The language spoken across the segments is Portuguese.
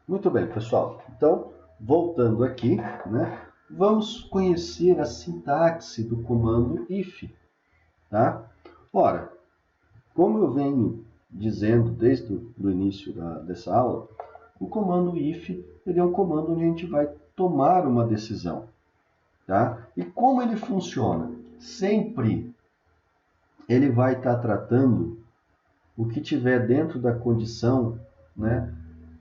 Muito bem, pessoal. Então, voltando aqui, né, vamos conhecer a sintaxe do comando if, tá? Ora, como eu venho dizendo desde o início dessa aula, o comando if ele é um comando onde a gente vai tomar uma decisão, tá? E como ele funciona? Sempre ele vai estar tratando o que tiver dentro da condição, né,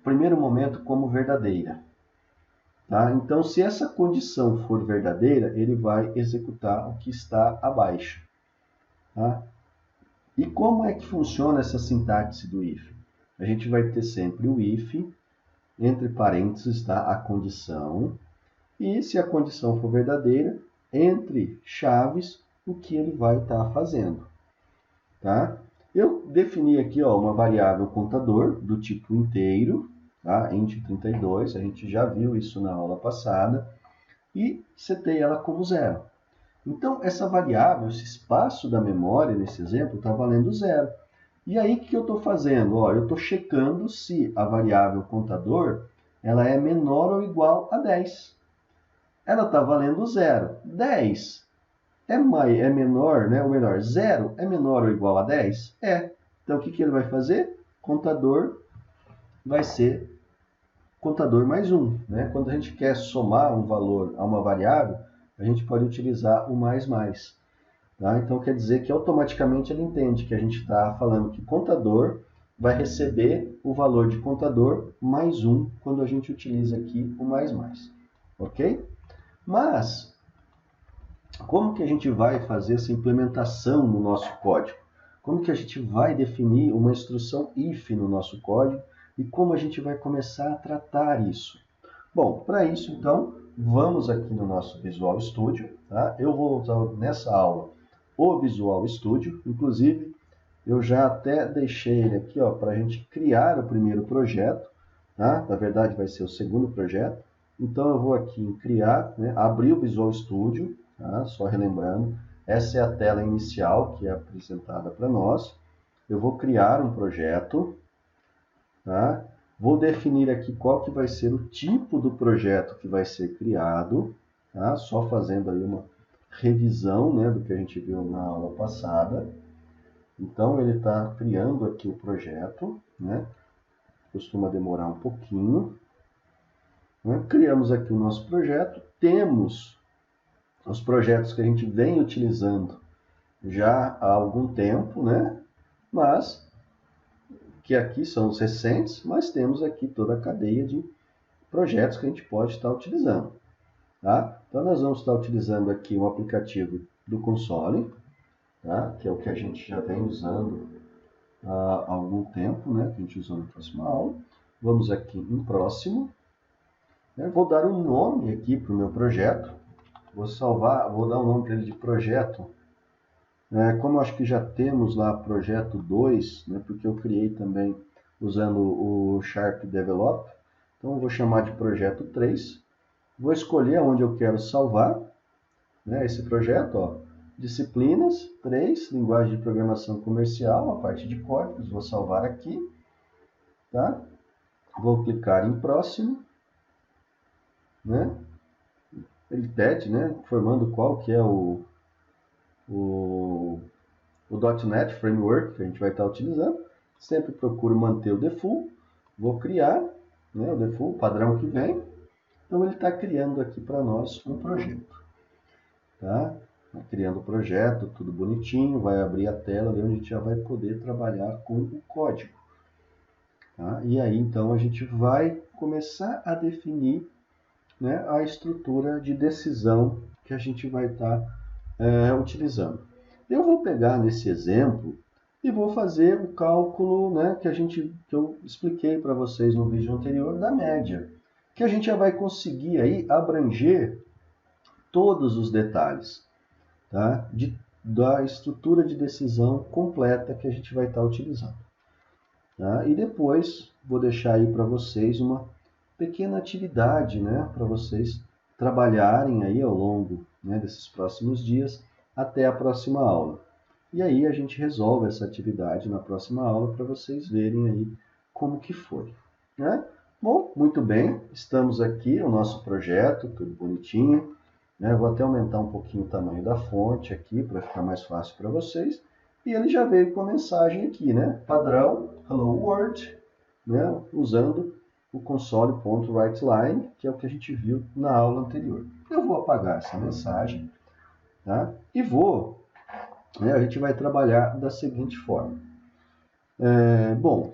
primeiro momento como verdadeira. Tá? Então, se essa condição for verdadeira, ele vai executar o que está abaixo. Tá? E como é que funciona essa sintaxe do if? A gente vai ter sempre o if, entre parênteses está a condição, e se a condição for verdadeira, entre chaves, o que ele vai estar fazendo. Tá? Eu defini aqui uma variável contador do tipo inteiro, tá? int 32, a gente já viu isso na aula passada, e setei ela como zero. Então, essa variável, esse espaço da memória, nesse exemplo, está valendo zero. E aí, o que eu estou fazendo? Eu estou checando se a variável contador ela é menor ou igual a 10. Ela está valendo zero. 10 é menor, né? Ou melhor, 0 é menor ou igual a 10? É. Então, o que ele vai fazer? Contador vai ser contador mais 1. Né? Quando a gente quer somar um valor a uma variável, a gente pode utilizar o mais mais. Tá? Então, quer dizer que automaticamente ele entende que a gente está falando que contador vai receber o valor de contador mais 1 quando a gente utiliza aqui o mais mais. Ok? Mas, como que a gente vai fazer essa implementação no nosso código? Como que a gente vai definir uma instrução if no nosso código e como a gente vai começar a tratar isso? Bom, para isso, então, vamos aqui no nosso Visual Studio. Tá? Eu vou usar nessa aula o Visual Studio. Inclusive, eu já até deixei ele aqui para a gente criar o primeiro projeto. Tá? Na verdade, vai ser o segundo projeto. Então, eu vou aqui em criar, né? Abrir o Visual Studio. Tá? Só relembrando, essa é a tela inicial que é apresentada para nós. Eu vou criar um projeto. Tá? Vou definir aqui qual que vai ser o tipo do projeto que vai ser criado, tá? Só fazendo aí uma revisão, né, do que a gente viu na aula passada. Então, ele está criando aqui o projeto, né? Costuma demorar um pouquinho. Né? Criamos aqui o nosso projeto, temos os projetos que a gente vem utilizando já há algum tempo, né? Mas que aqui são os recentes, mas temos aqui toda a cadeia de projetos que a gente pode estar utilizando. Tá? Então, nós vamos estar utilizando aqui um aplicativo do console, tá? Que é o que a gente já vem usando há algum tempo, né? Que a gente usou na próxima aula. Vamos aqui em próximo. Eu vou dar um nome aqui para o meu projeto. Vou salvar, vou dar um nome para ele de projeto. Como eu acho que já temos lá projeto 2, né? Porque eu criei também usando o Sharp Develop. Então, eu vou chamar de projeto 3. Vou escolher onde eu quero salvar, né, esse projeto. Disciplinas 3, linguagem de programação comercial, a parte de códigos, vou salvar aqui. Tá? Vou clicar em próximo. Né? Ele pede, né, informando qual que é o .NET Framework que a gente vai estar utilizando. Sempre procuro manter o default. Vou criar, né, o default, o padrão que vem. Então, ele está criando aqui para nós um projeto. Tá? Criando o projeto, tudo bonitinho, vai abrir a tela onde a gente já vai poder trabalhar com o código. Tá? E aí, então, a gente vai começar a definir, né, a estrutura de decisão que a gente vai estar utilizando. Eu vou pegar nesse exemplo e vou fazer o cálculo, né, que eu expliquei para vocês no vídeo anterior da média, que a gente já vai conseguir aí abranger todos os detalhes, tá? Da estrutura de decisão completa que a gente vai estar utilizando. Tá? E depois vou deixar aí para vocês uma pequena atividade, né, para vocês trabalharem aí ao longo, né, desses próximos dias até a próxima aula. E aí a gente resolve essa atividade na próxima aula para vocês verem aí como que foi. Né? Bom, muito Muito bem, estamos aqui, o nosso projeto, tudo bonitinho. Né? Vou até aumentar um pouquinho o tamanho da fonte aqui, para ficar mais fácil para vocês. E ele já veio com a mensagem aqui, né? Padrão, Hello World, né? Usando o console.writeLine, que é o que a gente viu na aula anterior. Eu vou apagar essa mensagem, tá? E a gente vai trabalhar da seguinte forma. Bom,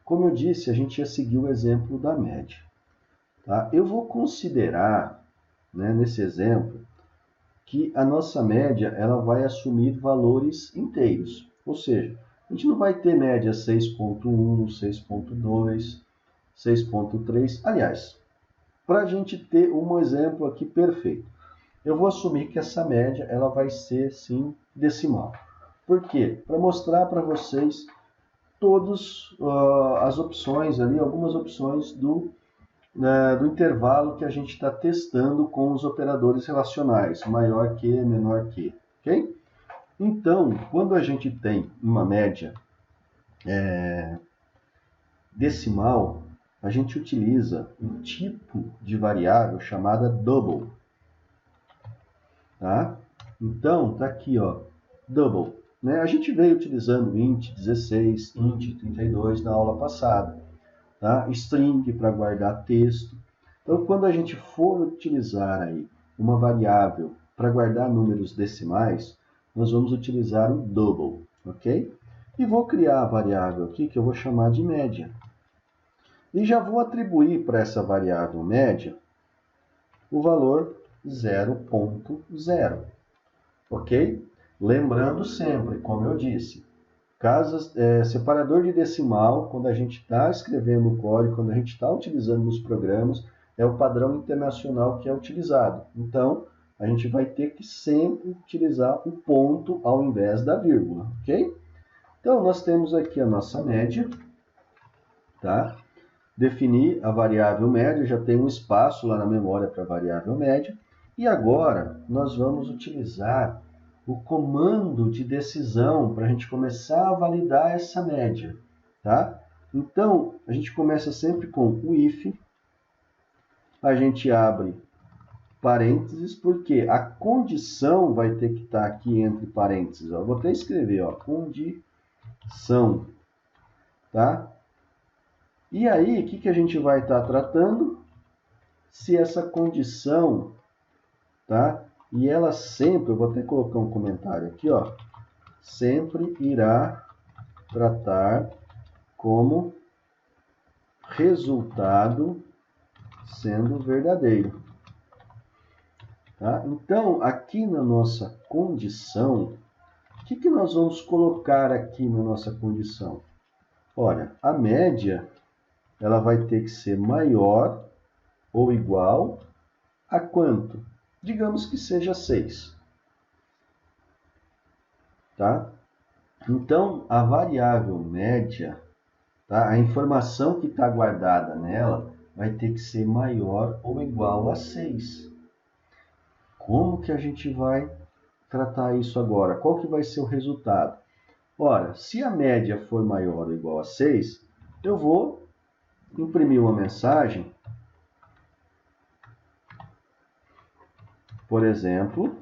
como eu disse, a gente ia seguir o exemplo da média. Tá? Eu vou considerar, né, nesse exemplo, que a nossa média ela vai assumir valores inteiros. Ou seja, a gente não vai ter média 6.1, 6.2, 6.3. Aliás, para a gente ter um exemplo aqui perfeito, eu vou assumir que essa média ela vai ser, sim, decimal. Por quê? Para mostrar para vocês todas as opções ali, algumas opções do intervalo que a gente está testando com os operadores relacionais, maior que, menor que, ok? Então, quando a gente tem uma média decimal, a gente utiliza um tipo de variável chamada double, tá? Então, tá aqui, ó, double, né? A gente veio utilizando int 16, int 32 na aula passada, tá? String para guardar texto. Então, quando a gente for utilizar aí uma variável para guardar números decimais, nós vamos utilizar o double, ok? E vou criar a variável aqui que eu vou chamar de média. E já vou atribuir para essa variável média o valor 0.0, ok? Lembrando sempre, como eu disse, separador de decimal, quando a gente está escrevendo o código, quando a gente está utilizando nos programas, é o padrão internacional que é utilizado. Então, a gente vai ter que sempre utilizar o ponto ao invés da vírgula, ok? Então, nós temos aqui a nossa média, tá? Definir a variável média, já tem um espaço lá na memória para a variável média. E agora, nós vamos utilizar o comando de decisão para a gente começar a validar essa média, tá? Então, a gente começa sempre com o if, a gente abre parênteses, porque a condição vai ter que estar aqui entre parênteses. Ó. Vou até escrever, ó, condição, tá? E aí, o que a gente vai estar tratando? Se essa condição, tá? E ela sempre, eu vou até colocar um comentário aqui, ó, sempre irá tratar como resultado sendo verdadeiro. Tá? Então, aqui na nossa condição, o que nós vamos colocar aqui na nossa condição? Olha, a média ela vai ter que ser maior ou igual a quanto? Digamos que seja 6. Tá? Então, a variável média, tá? A informação que está guardada nela vai ter que ser maior ou igual a 6. Como que a gente vai tratar isso agora? Qual que vai ser o resultado? Ora, se a média for maior ou igual a 6, eu vou imprimir uma mensagem, por exemplo,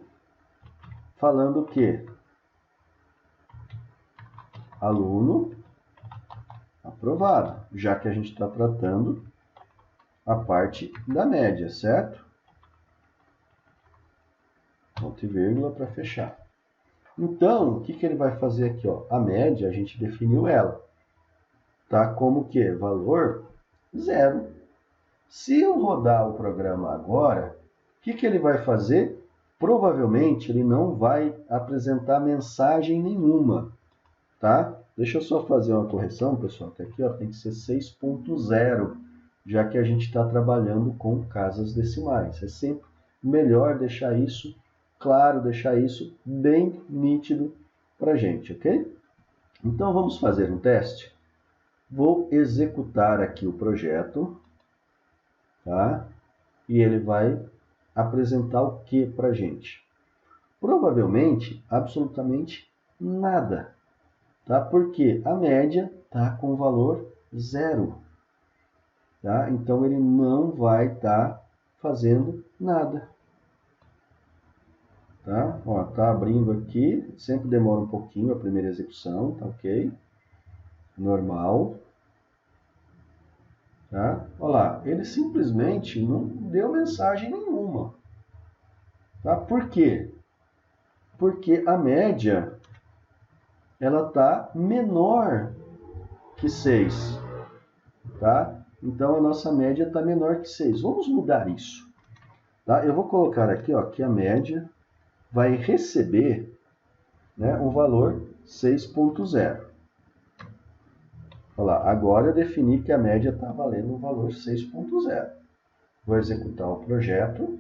falando que aluno aprovado, já que a gente está tratando a parte da média, certo? Ponto e vírgula para fechar. Então, o que ele vai fazer aqui? Ó? A média, a gente definiu ela. Tá como que? Valor 0. Se eu rodar o programa agora, o que ele vai fazer? Provavelmente ele não vai apresentar mensagem nenhuma. Tá? Deixa eu só fazer uma correção, pessoal, que aqui ó, tem que ser 6.0, já que a gente está trabalhando com casas decimais. É sempre melhor deixar isso claro, deixar isso bem nítido para a gente, ok? Então vamos fazer um teste. Vou executar aqui o projeto, tá? E ele vai apresentar o que para a gente? Provavelmente, absolutamente nada. Tá? Porque a média está com o valor 0. tá? Então ele não vai estar fazendo nada. Tá? Ó, tá abrindo aqui, sempre demora um pouquinho a primeira execução, tá ok? Normal. Tá? Olha lá, ele simplesmente não deu mensagem nenhuma. Tá? Por quê? Porque a média ela tá menor que 6. Tá? Então a nossa média está menor que 6. Vamos mudar isso. Tá? Eu vou colocar aqui ó, que a média vai receber, né, um valor 6.0. Olha lá, agora eu defini que a média está valendo um valor 6.0. Vou executar o projeto.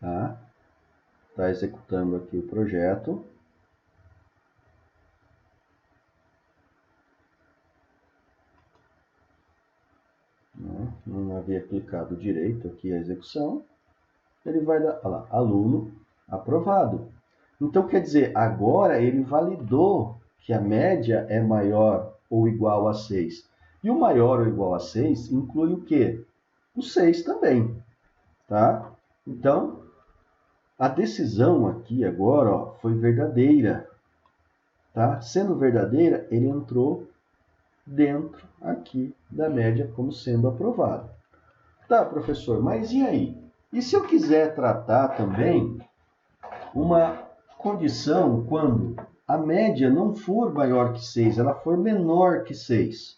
Tá? Está executando aqui o projeto. Não havia clicado direito aqui a execução. Ele vai dar, olha lá, aluno aprovado. Então, quer dizer, agora ele validou que a média é maior ou igual a 6. E o maior ou igual a 6 inclui o quê? O 6 também. Tá? Então, a decisão aqui agora ó, foi verdadeira. Tá? Sendo verdadeira, ele entrou dentro aqui da média como sendo aprovado. Tá, professor, mas e aí? E se eu quiser tratar também uma condição quando a média não for maior que 6, ela for menor que 6?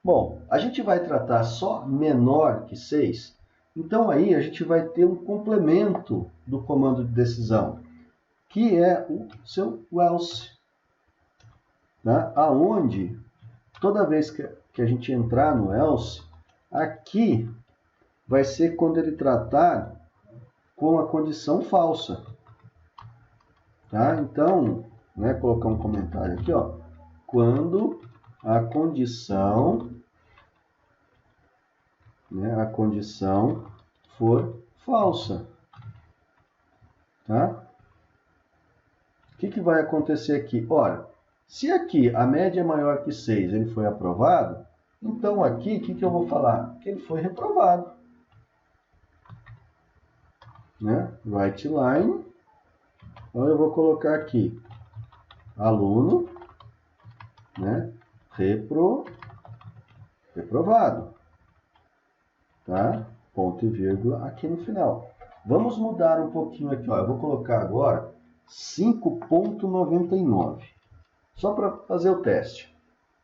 Bom, a gente vai tratar só menor que 6, então aí a gente vai ter um complemento do comando de decisão, que é o seu else, né? Aonde toda vez que a gente entrar no else, aqui vai ser quando ele tratar com a condição falsa. Tá? Então, né, colocar um comentário aqui, ó, quando a condição, né, a condição for falsa. Tá? O que vai acontecer aqui? Ora, se aqui a média é maior que 6, ele foi aprovado, então aqui, o que eu vou falar? Que ele foi reprovado. Né? Write line. Então eu vou colocar aqui aluno, né? Reprovado. Tá? Ponto e vírgula aqui no final. Vamos mudar um pouquinho aqui. Ó. Eu vou colocar agora 5.99. Só para fazer o teste.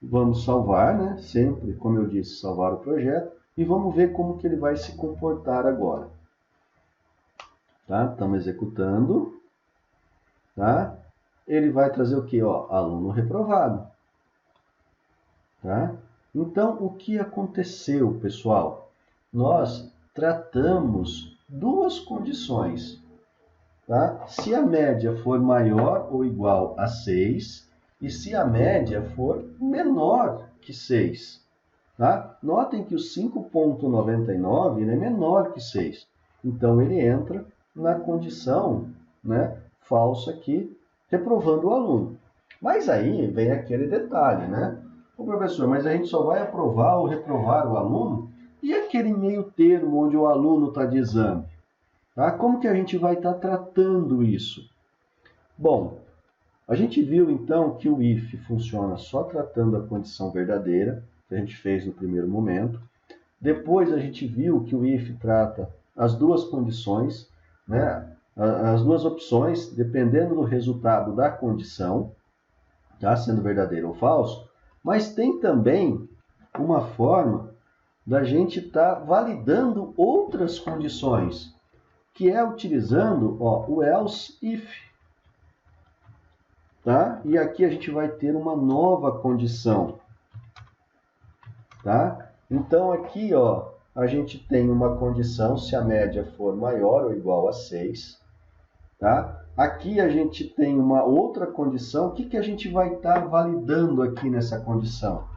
Vamos salvar, né? Sempre, como eu disse, salvar o projeto. E vamos ver como que ele vai se comportar agora. Tá? Estamos executando. Tá? Ele vai trazer o que? Aluno reprovado. Tá? Então, o que aconteceu, pessoal? Nós tratamos duas condições. Tá? Se a média for maior ou igual a 6 e se a média for menor que 6. Tá? Notem que o 5.99 é menor que 6. Então, ele entra na condição, né, falsa aqui, reprovando o aluno. Mas aí vem aquele detalhe, né? Ô professor, mas a gente só vai aprovar ou reprovar o aluno? E aquele meio termo onde o aluno está de exame? Tá? Como que a gente vai estar tratando isso? Bom, a gente viu então que o if funciona só tratando a condição verdadeira, que a gente fez no primeiro momento. Depois a gente viu que o if trata as duas condições, né? As duas opções, dependendo do resultado da condição, tá? Sendo verdadeiro ou falso. Mas tem também uma forma da gente estar validando outras condições, que é utilizando o else if. Tá? E aqui a gente vai ter uma nova condição. Tá? Então aqui a gente tem uma condição se a média for maior ou igual a 6. Tá? Aqui a gente tem uma outra condição. O que a gente vai estar validando aqui nessa condição?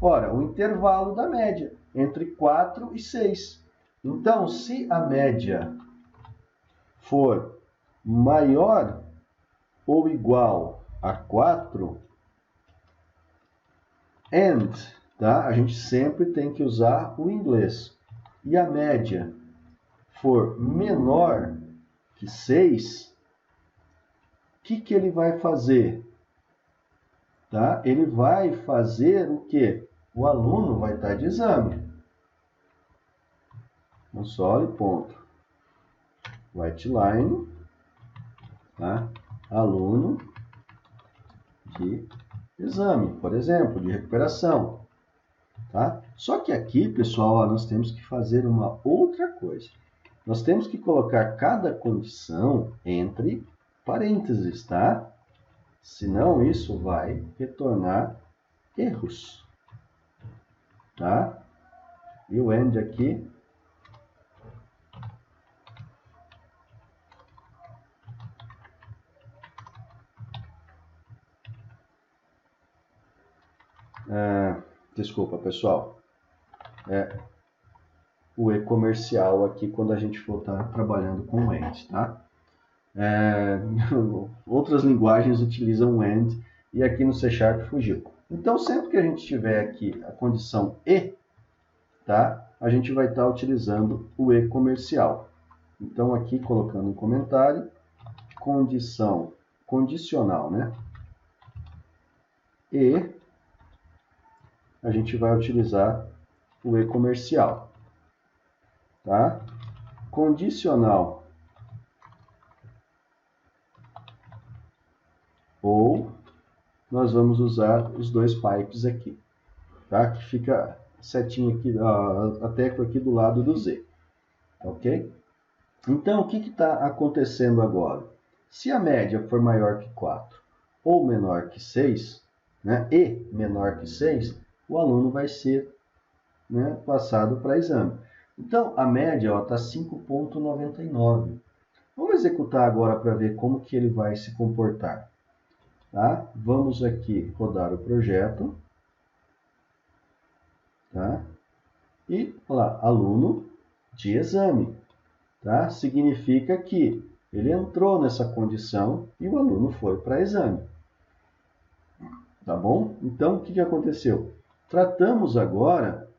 Ora, o intervalo da média entre 4 e 6. Então, se a média for maior ou igual a 4, and, tá? A gente sempre tem que usar o inglês. E a média for menor que 6, o que ele vai fazer? Tá? Ele vai fazer o quê? O aluno vai estar de exame. Console, ponto. Writeline, tá? Aluno de exame, por exemplo, de recuperação. Tá? Só que aqui, pessoal, ó, nós temos que fazer uma outra coisa. Nós temos que colocar cada condição entre parênteses, tá? Senão isso vai retornar erros. Tá? E o end aqui desculpa, pessoal. O e-comercial aqui quando a gente for estar trabalhando com o end, tá? Outras linguagens utilizam o end e aqui no C# fugiu. Então, sempre que a gente tiver aqui a condição e, tá? A gente vai estar utilizando o e-comercial. Então, aqui colocando um comentário, condicional, né? E a gente vai utilizar o e-comercial, tá? Condicional ou nós vamos usar os dois pipes aqui, tá? Que fica setinha aqui, a tecla aqui do lado do Z, ok? Então, o que está acontecendo agora? Se a média for maior que 4 ou menor que 6, né, e menor que 6, o aluno vai ser, né, passado para exame. Então, a média está 5,99. Vamos executar agora para ver como que ele vai se comportar. Tá? Vamos aqui rodar o projeto. Tá? E, olha lá, aluno de exame. Tá? Significa que ele entrou nessa condição e o aluno foi para exame. Tá bom? Então, o que aconteceu? Tratamos agora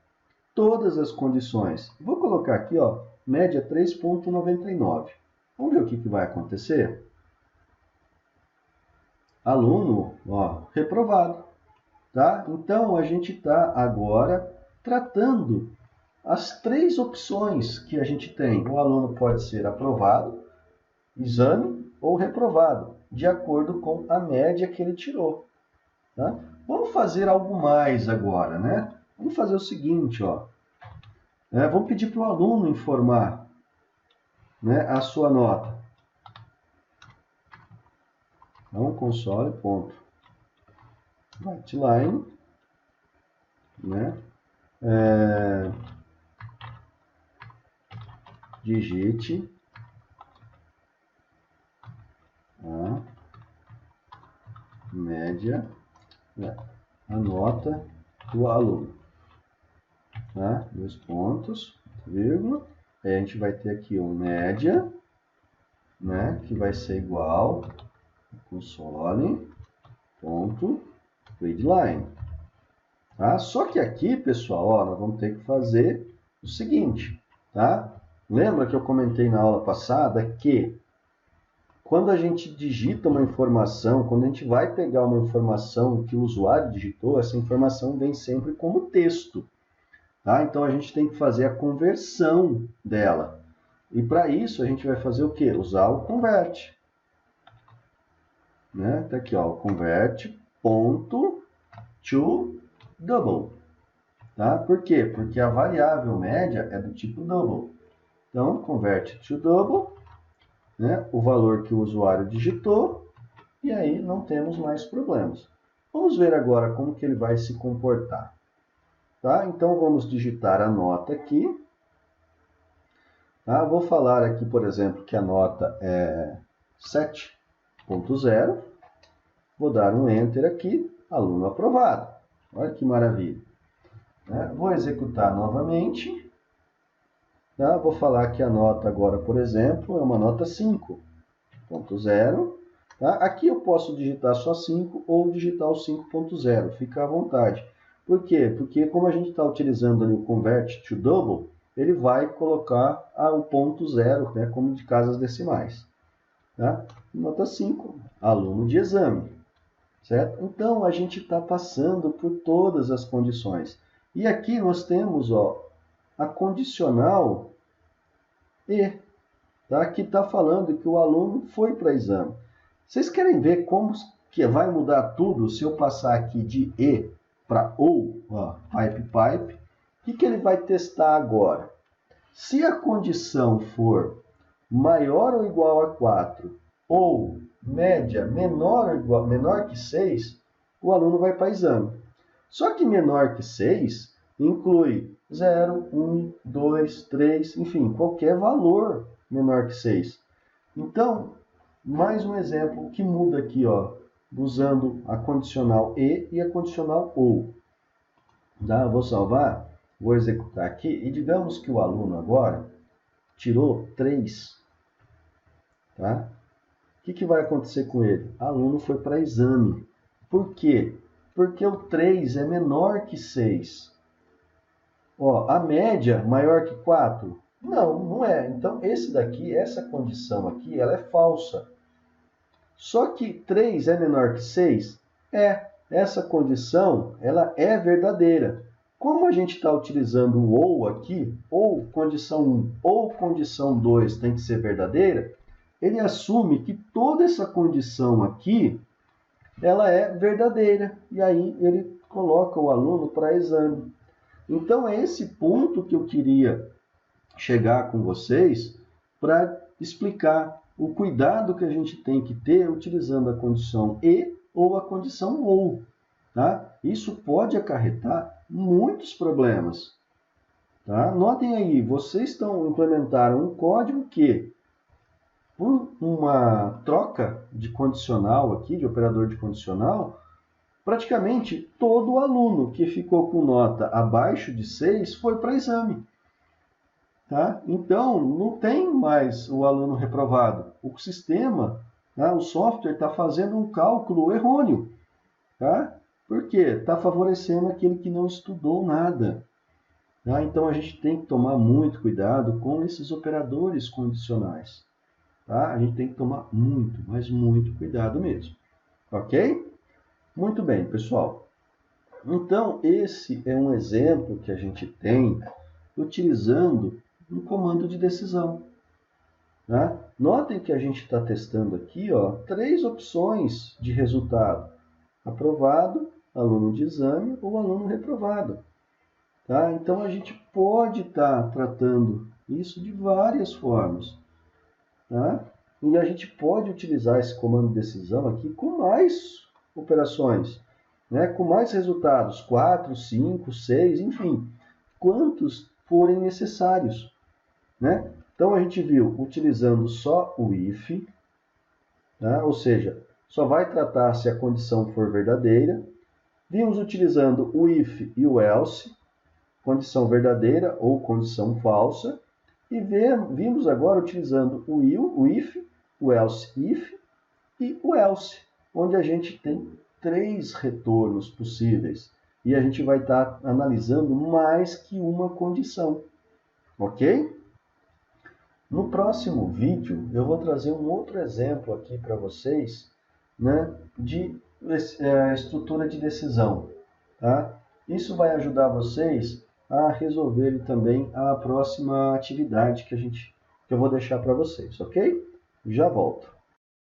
todas as condições. Vou colocar aqui, ó, média 3,99. Vamos ver o que vai acontecer? Aluno, ó, reprovado. Tá? Então, a gente está agora tratando as três opções que a gente tem. O aluno pode ser aprovado, exame ou reprovado, de acordo com a média que ele tirou. Tá? Vamos fazer algo mais agora, né? Vamos fazer o seguinte, ó. Vamos pedir para o aluno informar, né, a sua nota. Então, console, ponto. Writeline, né? Digite a média, né, a nota do aluno. Tá? 2 pontos, vírgula. Aí a gente vai ter aqui o média, né, que vai ser igual console, ponto, readline. Tá? Só que aqui, pessoal, ó, nós vamos ter que fazer o seguinte, tá? Lembra que eu comentei na aula passada que quando a gente digita uma informação, quando a gente vai pegar uma informação que o usuário digitou, essa informação vem sempre como texto. Tá? Então, a gente tem que fazer a conversão dela. E para isso, a gente vai fazer o quê? Usar o convert. Né? Tá aqui, ó, convert ponto to double. Tá? Por quê? Porque a variável média é do tipo double. Então, convert to double, né? O valor que o usuário digitou, e aí não temos mais problemas. Vamos ver agora como que ele vai se comportar. Tá? Então, vamos digitar a nota aqui. Tá? Vou falar aqui, por exemplo, que a nota é 7.0. Vou dar um Enter aqui, aluno aprovado. Olha que maravilha. Né? Vou executar novamente. Tá? Vou falar que a nota agora, por exemplo, é uma nota 5.0. Tá? Aqui eu posso digitar só 5 ou digitar o 5.0, fica à vontade. Por quê? Porque como a gente está utilizando ali o Convert to Double, ele vai colocar o ponto zero, né, como de casas decimais. Tá? Nota 5, aluno de exame. Certo? Então, a gente está passando por todas as condições. E aqui nós temos a condicional E, tá? Que está falando que o aluno foi para exame. Vocês querem ver como que vai mudar tudo se eu passar aqui de E para OU, pipe? O que ele vai testar agora? Se a condição for maior ou igual a 4 ou média menor que 6, o aluno vai para exame. Só que menor que 6 inclui 0, 1, 2, 3, enfim, qualquer valor menor que 6. Então, mais um exemplo que muda aqui, usando a condicional E a condicional OU. Tá? Vou salvar, vou executar aqui e digamos que o aluno agora tirou 3. Tá? O que vai acontecer com ele? O aluno foi para exame. Por quê? Porque o 3 é menor que 6. A média maior que 4? Não, não é. Então, essa condição aqui, ela é falsa. Só que 3 é menor que 6? Essa condição, ela é verdadeira. Como a gente está utilizando o ou aqui, ou condição 1 ou condição 2 tem que ser verdadeira, ele assume que toda essa condição aqui, ela é verdadeira. E aí ele coloca o aluno para exame. Então é esse ponto que eu queria chegar com vocês para explicar o cuidado que a gente tem que ter utilizando a condição E ou a condição OU. Tá? Isso pode acarretar muitos problemas. Tá? Notem aí, vocês implementaram um código que, por uma troca de condicional aqui, de operador de condicional, praticamente todo aluno que ficou com nota abaixo de 6 foi para exame. Tá? Então, não tem mais o aluno reprovado. O sistema, o software está fazendo um cálculo errôneo. Tá? Por quê? Está favorecendo aquele que não estudou nada. Tá? Então, a gente tem que tomar muito cuidado com esses operadores condicionais. Tá? A gente tem que tomar muito, mas muito cuidado mesmo. Ok? Muito bem, pessoal. Então, esse é um exemplo que a gente tem utilizando um comando de decisão. Tá? Notem que a gente está testando aqui 3 opções de resultado. Aprovado, aluno de exame ou aluno reprovado. Tá? Então, a gente pode estar tratando isso de várias formas. Tá? E a gente pode utilizar esse comando de decisão aqui com mais operações, né? Com mais resultados, 4, 5, 6, enfim, quantos forem necessários. Né? Então, a gente viu utilizando só o if, tá? Ou seja, só vai tratar se a condição for verdadeira. Vimos utilizando o if e o else, condição verdadeira ou condição falsa. E vimos agora utilizando o if, o else if e o else, onde a gente tem 3 retornos possíveis. E a gente vai estar analisando mais que uma condição. Ok? No próximo vídeo, eu vou trazer um outro exemplo aqui para vocês, né, de estrutura de decisão. Tá? Isso vai ajudar vocês a resolverem também a próxima atividade que eu vou deixar para vocês, ok? Já volto.